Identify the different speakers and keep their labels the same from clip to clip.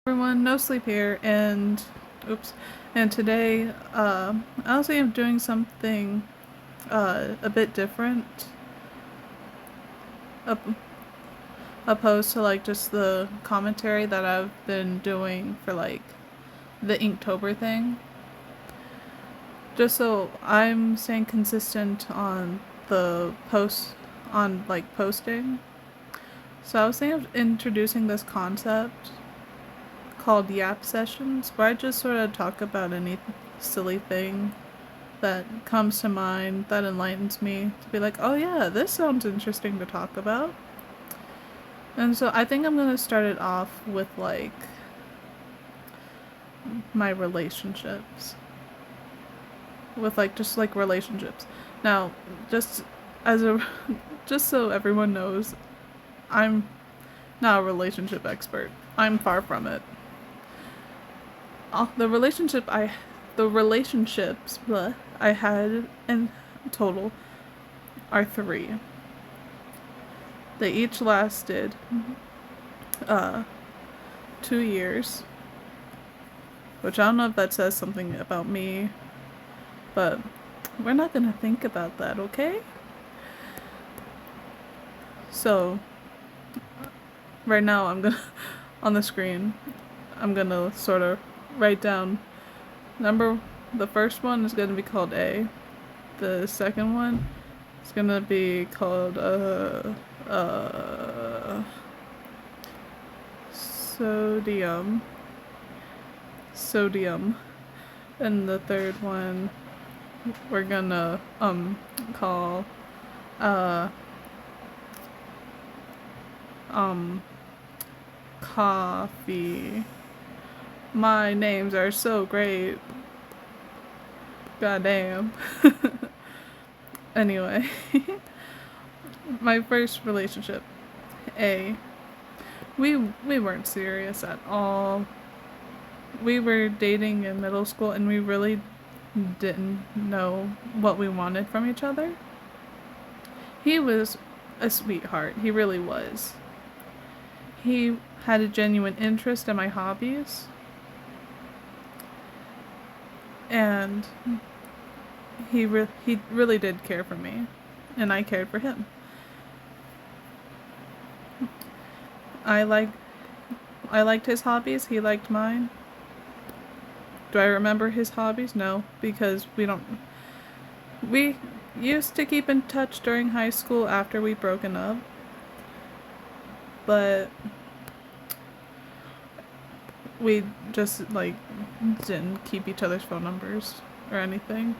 Speaker 1: Everyone, no sleep here, and oops, and today, honestly, I'm doing something, a bit different, op- opposed to like just the commentary that I've been doing for like the Inktober thing. Just so I'm staying consistent on the post, on like posting. So I was thinking of introducing this concept called Yap Sessions, where I just sort of talk about any silly thing that comes to mind that enlightens me to be like, oh yeah, this sounds interesting to talk about. And so I think I'm gonna start it off with like my relationships. With like just like relationships. Now, just as a just so everyone knows, I'm not a relationship expert. I'm far from it. The relationships I had in total are three. They each lasted uh 2 years, which I don't know if that says something about me, but we're not gonna think about that, okay? So right now I'm gonna on the screen I'm gonna sort of write down number. The first one is gonna be called A. The second one is gonna be called sodium. Sodium. And the third one we're gonna call uh um coffee. My names are so great. Goddamn. Anyway, my first relationship, A. We weren't serious at all. We were dating in middle school and we really didn't know what we wanted from each other. He was a sweetheart. He really was. He had a genuine interest in my hobbies. And he really did care for me, and I cared for him. I like I liked his hobbies, he liked mine. Do I remember his hobbies? No, because we used to keep in touch during high school after we broken up. But we just like didn't keep each other's phone numbers or anything.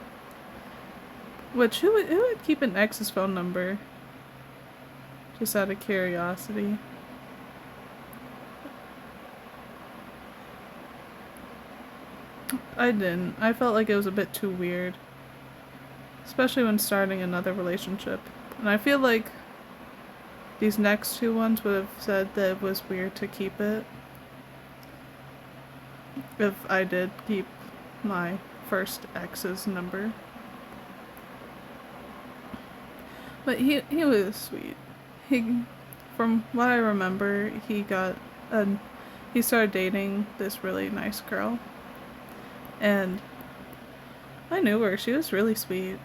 Speaker 1: Which who would keep an ex's phone number? Just out of curiosity. I didn't. I felt like it was a bit too weird. Especially when starting another relationship. And I feel like these next two ones would have said that it was weird to keep it if I did keep my first ex's number. But he was sweet. He, from what I remember, he started dating this really nice girl, and I knew her. She was really sweet.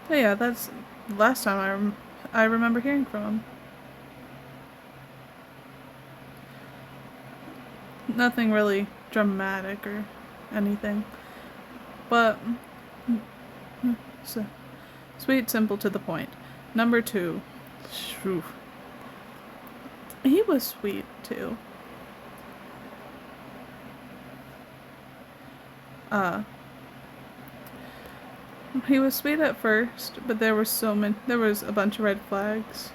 Speaker 1: But yeah, that's the last time I remember hearing from him. Nothing really dramatic or anything, but so, sweet, simple, to the point. Number two, shoo, he was sweet too. Uh, he was sweet at first, but there was a bunch of red flags.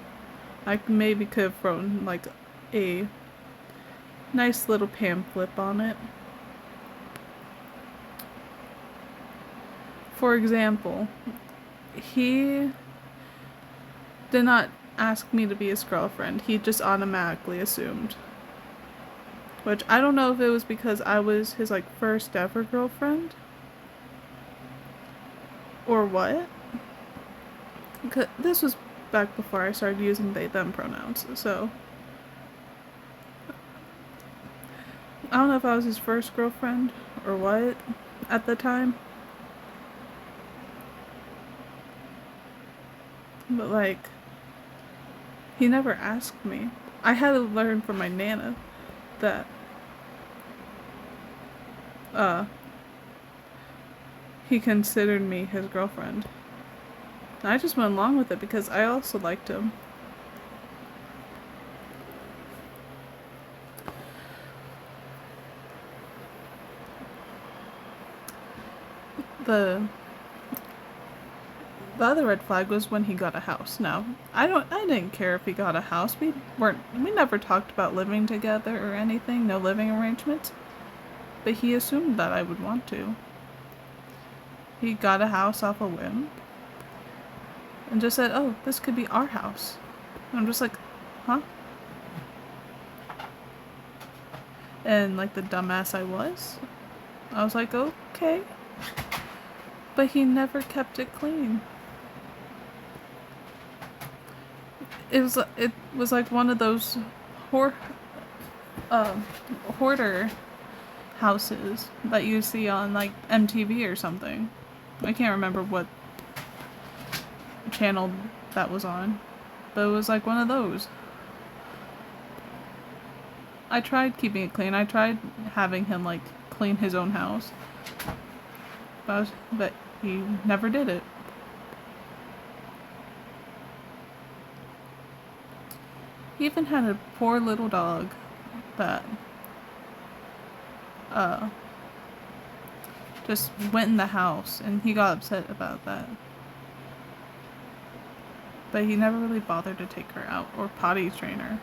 Speaker 1: I maybe could have thrown like a nice little pamphlet on it. For example, he did not ask me to be his girlfriend. He just automatically assumed. Which I don't know if it was because I was his like first ever girlfriend or what. This was back before I started using they them pronouns. So I don't know if I was his first girlfriend or what at the time. But like, he never asked me. I had to learn from my nana that he considered me his girlfriend. And I just went along with it because I also liked him. The other red flag was when he got a house. Now, I didn't care if he got a house. We never talked about living together or anything, no living arrangements. But he assumed that I would want to. He got a house off a whim. And just said, "Oh, this could be our house." And I'm just like, "Huh?" And like the dumbass I was like, "Okay." But he never kept it clean. It was like one of those hoarder houses that you see on like MTV or something. I can't remember what channel that was on, but it was like one of those. I tried keeping it clean. I tried having him like clean his own house, but he never did it. He even had a poor little dog that just went in the house, and he got upset about that. But he never really bothered to take her out or potty train her.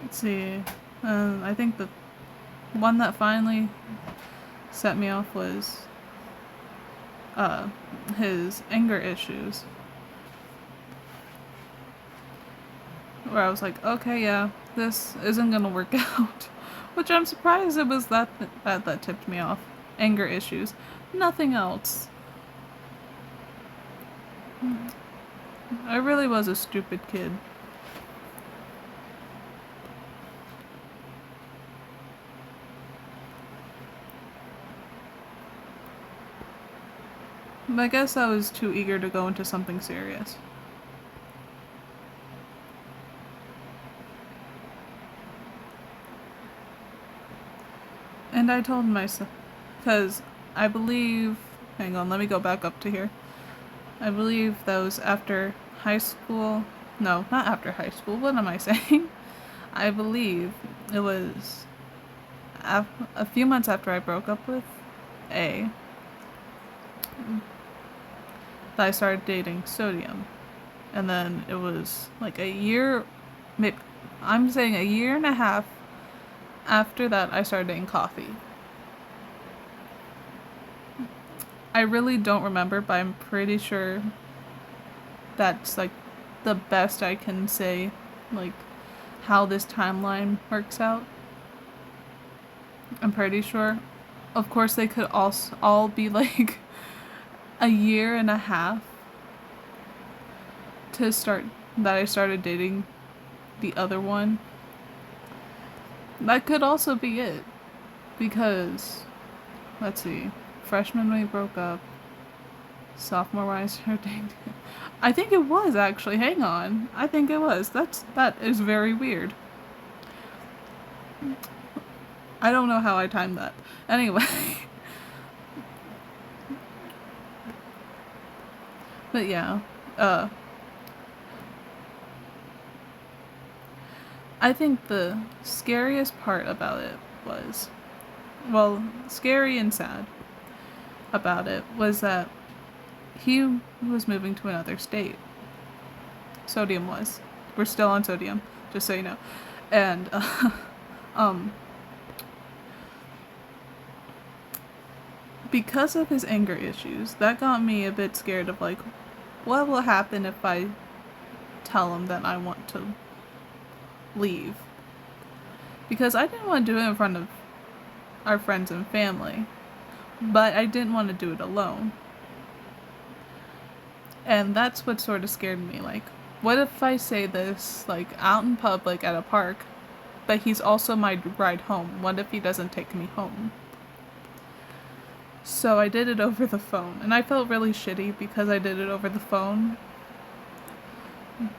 Speaker 1: Let's see. I think the one that finally set me off was his anger issues. Where I was like, okay, yeah, this isn't gonna work out. Which I'm surprised it was that tipped me off. Anger issues. Nothing else. I really was a stupid kid. But I guess I was too eager to go into something serious. And I told myself, because I believe, hang on, let me go back up to here. I believe that was after high school. No, not after high school. What am I saying? I believe it was a few months after I broke up with A that I started dating Sodium. And then it was like a year, maybe, I'm saying a year and a half after that I started dating Coffee. I really don't remember, but I'm pretty sure that's like the best I can say, like how this timeline works out. I'm pretty sure. Of course, they could also all be like a year and a half that I started dating the other one. That could also be it, because let's see, freshman we broke up, sophomore when I started dating. I think it was actually. Hang on, I think it was. That is very weird. I don't know how I timed that. Anyway. But yeah, I think the scariest part about it was, well, scary and sad about it was that he was moving to another state. Sodium was. We're still on Sodium, just so you know. And, because of his anger issues, that got me a bit scared of like, what will happen if I tell him that I want to leave. Because I didn't want to do it in front of our friends and family, but I didn't want to do it alone. And that's what sort of scared me. Like, what if I say this, like, out in public at a park, but he's also my ride home? What if he doesn't take me home? So I did it over the phone, and I felt really shitty because I did it over the phone.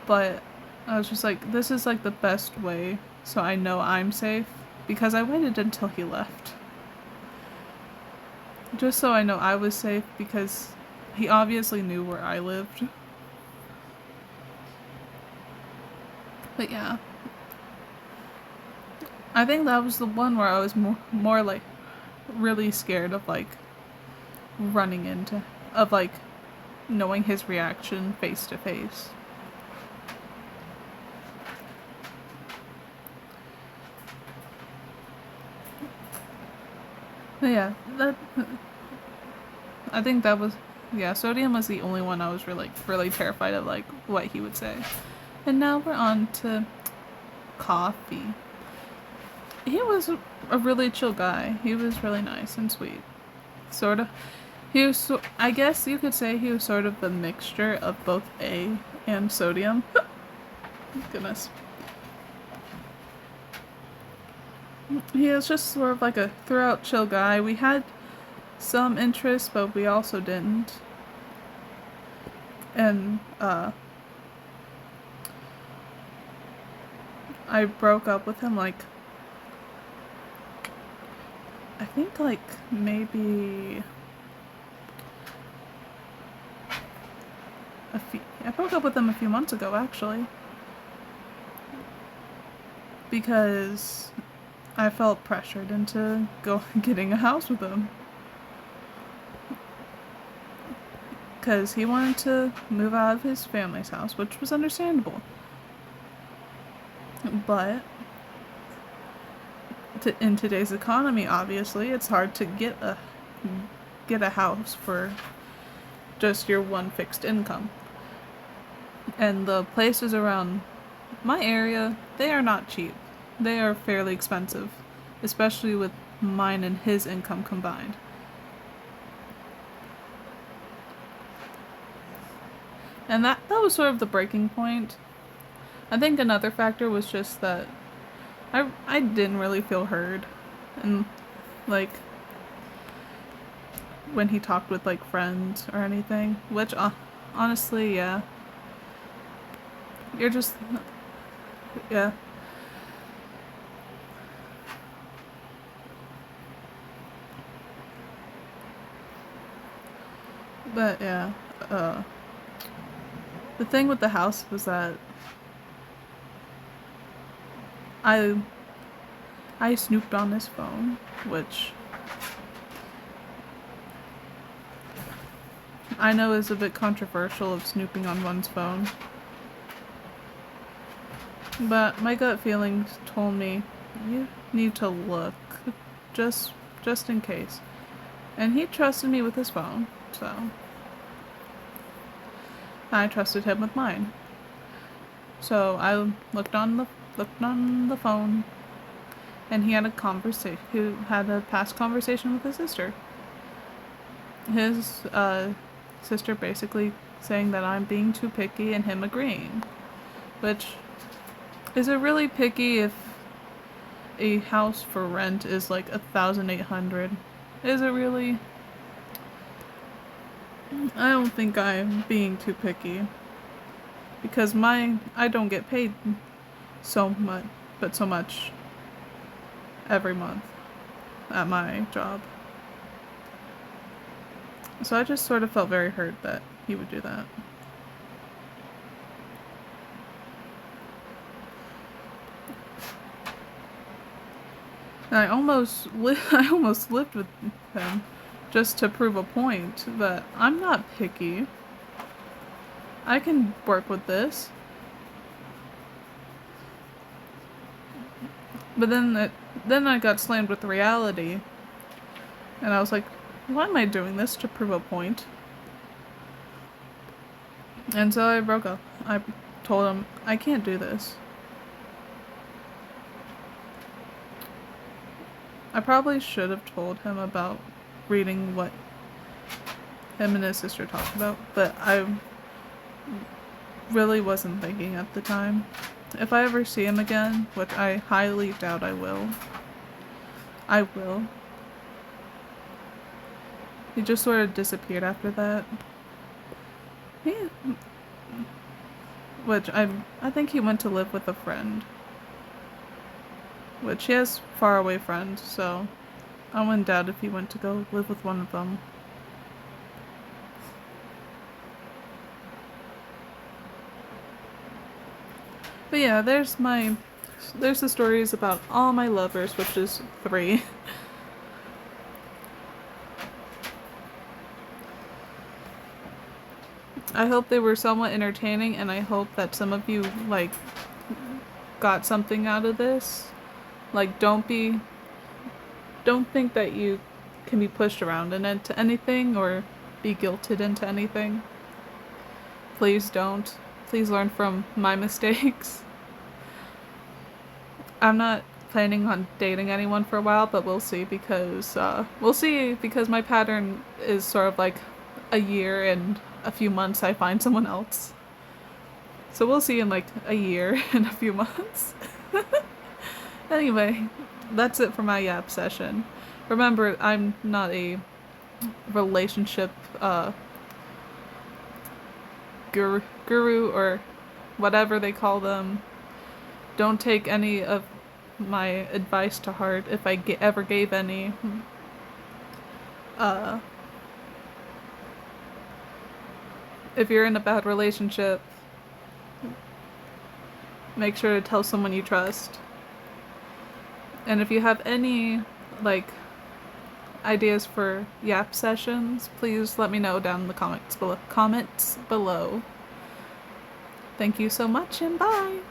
Speaker 1: But I was just like, this is like the best way so I know I'm safe, because I waited until he left. Just so I know I was safe, because he obviously knew where I lived. But yeah. I think that was the one where I was more like really scared of like running into, of like knowing his reaction face to face. But yeah, I think that was, yeah, Sodium was the only one I was really terrified of, like, what he would say. And now we're on to Coffee. He was a really chill guy. He was really nice and sweet. Sort of. He was, I guess you could say he was sort of a mixture of both A and Sodium. Goodness. He was just sort of like a throughout chill guy. We had some interest, but we also didn't. And, I broke up with him, like, I think, like, maybe I broke up with him a few months ago, actually. Because I felt pressured into getting a house with him. Because he wanted to move out of his family's house, which was understandable. But in today's economy, obviously, it's hard to get a house for just your one fixed income. And the places around my area, they are not cheap. They are fairly expensive, especially with mine and his income combined. And that was sort of the breaking point. I think another factor was just that I didn't really feel heard. And, like, when he talked with, like, friends or anything. Which, honestly, yeah. You're just... Yeah. But, yeah. The thing with the house was that I snooped on his phone, which I know is a bit controversial, of snooping on one's phone. But my gut feelings told me, you need to look, just in case. And he trusted me with his phone, so I trusted him with mine. So I looked on the phone, and he had a past conversation with his sister. His sister basically saying that I'm being too picky, and him agreeing. Which, is it really picky if a house for rent is like $1,800? Is it really? I don't think I'm being too picky. Because I don't get paid so much every month at my job. So I just sort of felt very hurt that he would do that. And I almost lived with him just to prove a point, but I'm not picky. I can work with this. But then I got slammed with reality. And I was like, why am I doing this to prove a point? And so I broke up. I told him, I can't do this. I probably should have told him about reading what him and his sister talked about, but I really wasn't thinking at the time. If I ever see him again, which I highly doubt I will, I will. He just sort of disappeared after that. Yeah. Which I think he went to live with a friend. Which he has far away friends, so I wouldn't doubt if he went to go live with one of them. But yeah, there's the stories about all my lovers, which is 3. I hope they were somewhat entertaining, and I hope that some of you, like, got something out of this. Like, don't think that you can be pushed around into anything or be guilted into anything. Please don't. Please learn from my mistakes. I'm not planning on dating anyone for a while, but we'll see because my pattern is sort of like a year and a few months I find someone else. So we'll see in like a year and a few months. Anyway, that's it for my Yap session. Remember, I'm not a relationship guru or whatever they call them. Don't take any of my advice to heart if I ever gave any. If you're in a bad relationship, make sure to tell someone you trust. And if you have any, like, ideas for Yap sessions, please let me know down in the comments below. Thank you so much, and bye!